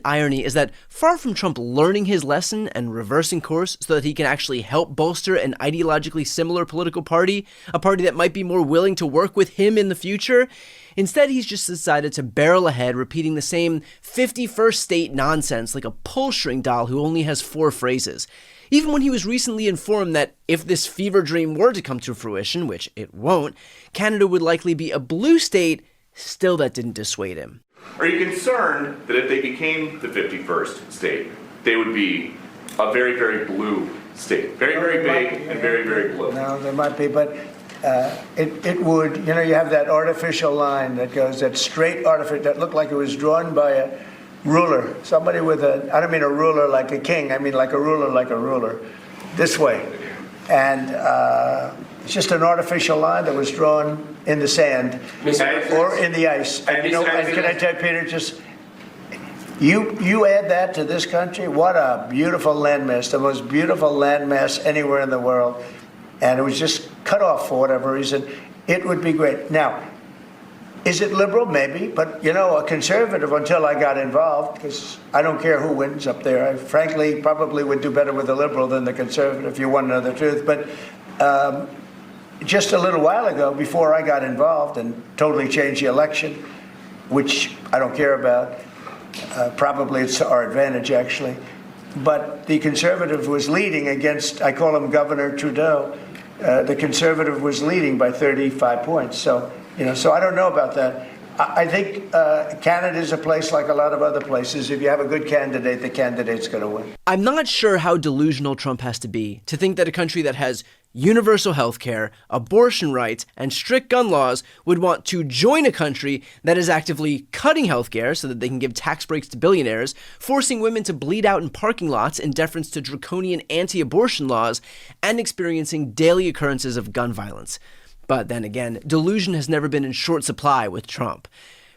Irony is that far from Trump learning his lesson and reversing course so that he can actually help bolster an ideologically similar political party, a party that might be more willing to work with him in the future, instead he's just decided to barrel ahead, repeating the same 51st state nonsense like a pull-string doll who only has 4 phrases. Even when he was recently informed that if this fever dream were to come to fruition, which it won't, Canada would likely be a blue state, still that didn't dissuade him. Are you concerned that if they became the 51st state, they would be a very, very blue state? Very, very big and very, very blue. No, there might be, but it would, you have that artificial line that goes, that straight artificial, that looked like it was drawn by a ruler. Somebody with I don't mean a ruler like a king, I mean like a ruler, this way. And it's just an artificial line that was drawn in the sand or in the ice. And can I tell you, Peter, just you add that to this country, what a beautiful landmass, the most beautiful landmass anywhere in the world. And it was just cut off for whatever reason. It would be great. Now, is it liberal? Maybe. But, a conservative until I got involved, because I don't care who wins up there. I frankly probably would do better with the liberal than the conservative, if you want to know the truth. But just a little while ago, before I got involved and totally changed the election, which I don't care about, probably it's to our advantage, actually. But the conservative was leading against, I call him Governor Trudeau. The conservative was leading by 35 points. So, so I don't know about that. I think Canada is a place like a lot of other places. If you have a good candidate, the candidate's going to win. I'm not sure how delusional Trump has to be to think that a country that has universal health care, abortion rights, and strict gun laws would want to join a country that is actively cutting health care so that they can give tax breaks to billionaires, forcing women to bleed out in parking lots in deference to draconian anti-abortion laws, and experiencing daily occurrences of gun violence. But then again, delusion has never been in short supply with Trump.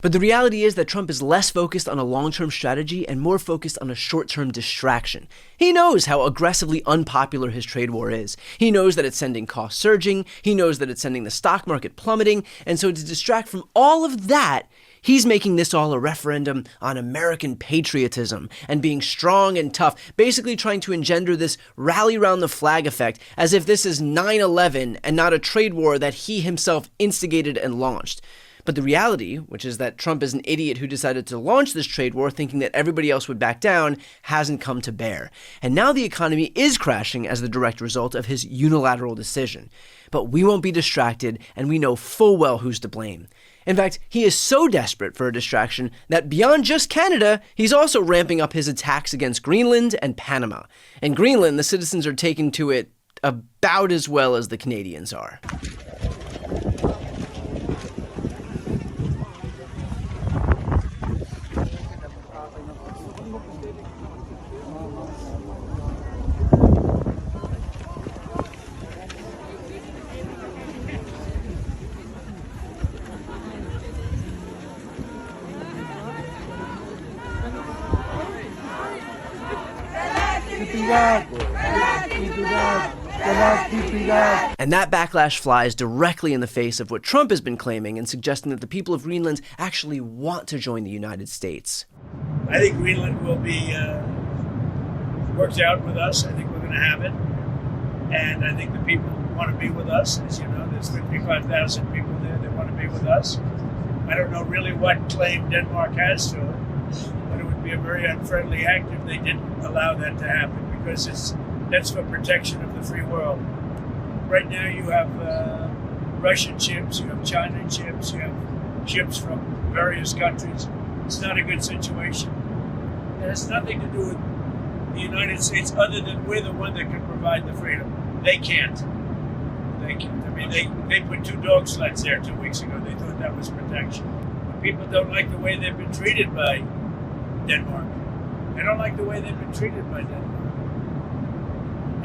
But the reality is that Trump is less focused on a long-term strategy and more focused on a short-term distraction. He knows how aggressively unpopular his trade war is. He knows that it's sending costs surging. He knows that it's sending the stock market plummeting. And so to distract from all of that, he's making this all a referendum on American patriotism and being strong and tough, basically trying to engender this rally round the flag effect as if this is 9/11 and not a trade war that he himself instigated and launched. But the reality, which is that Trump is an idiot who decided to launch this trade war thinking that everybody else would back down, hasn't come to bear. And now the economy is crashing as the direct result of his unilateral decision. But we won't be distracted, and we know full well who's to blame. In fact, he is so desperate for a distraction that beyond just Canada, he's also ramping up his attacks against Greenland and Panama. In Greenland, the citizens are taking to it about as well as the Canadians are. And that backlash flies directly in the face of what Trump has been claiming and suggesting that the people of Greenland actually want to join the United States. I think Greenland will be worked out with us. I think we're going to have it. And I think the people want to be with us. As you know, there's 55,000 people there that want to be with us. I don't know really what claim Denmark has to it, but it would be a very unfriendly act if they didn't allow that to happen, because that's for protection of the free world. Right now you have Russian ships, you have China ships, you have ships from various countries. It's not a good situation. It has nothing to do with the United States other than we're the one that can provide the freedom. They can't. They can't. I mean, they put 2 dog sleds there 2 weeks ago. They thought that was protection. But people don't like the way they've been treated by Denmark. They don't like the way they've been treated by Denmark.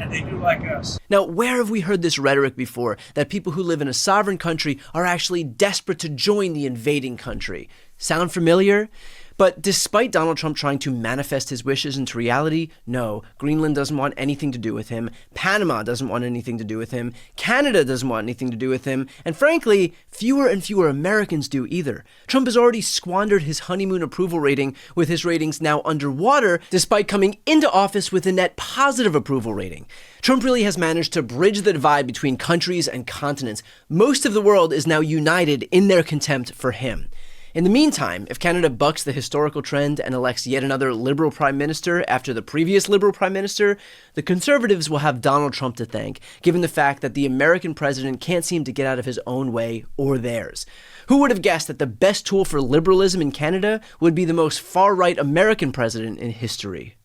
And they do like us. Now, where have we heard this rhetoric before, that people who live in a sovereign country are actually desperate to join the invading country? Sound familiar? But despite Donald Trump trying to manifest his wishes into reality, no, Greenland doesn't want anything to do with him, Panama doesn't want anything to do with him, Canada doesn't want anything to do with him, and frankly, fewer and fewer Americans do either. Trump has already squandered his honeymoon approval rating, with his ratings now underwater, despite coming into office with a net positive approval rating. Trump really has managed to bridge the divide between countries and continents. Most of the world is now united in their contempt for him. In the meantime, if Canada bucks the historical trend and elects yet another Liberal Prime Minister after the previous Liberal Prime Minister, the Conservatives will have Donald Trump to thank, given the fact that the American president can't seem to get out of his own way or theirs. Who would have guessed that the best tool for liberalism in Canada would be the most far-right American president in history?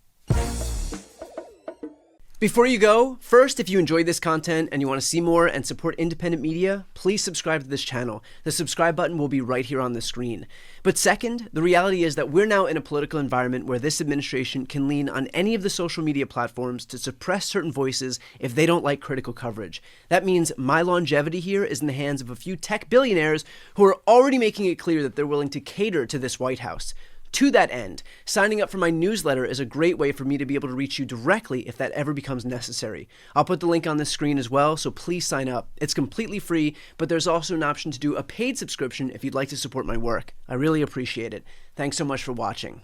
Before you go, first, if you enjoyed this content and you want to see more and support independent media, please subscribe to this channel. The subscribe button will be right here on the screen. But second, the reality is that we're now in a political environment where this administration can lean on any of the social media platforms to suppress certain voices if they don't like critical coverage. That means my longevity here is in the hands of a few tech billionaires who are already making it clear that they're willing to cater to this White House. To that end, signing up for my newsletter is a great way for me to be able to reach you directly if that ever becomes necessary. I'll put the link on the screen as well, so please sign up. It's completely free, but there's also an option to do a paid subscription if you'd like to support my work. I really appreciate it. Thanks so much for watching.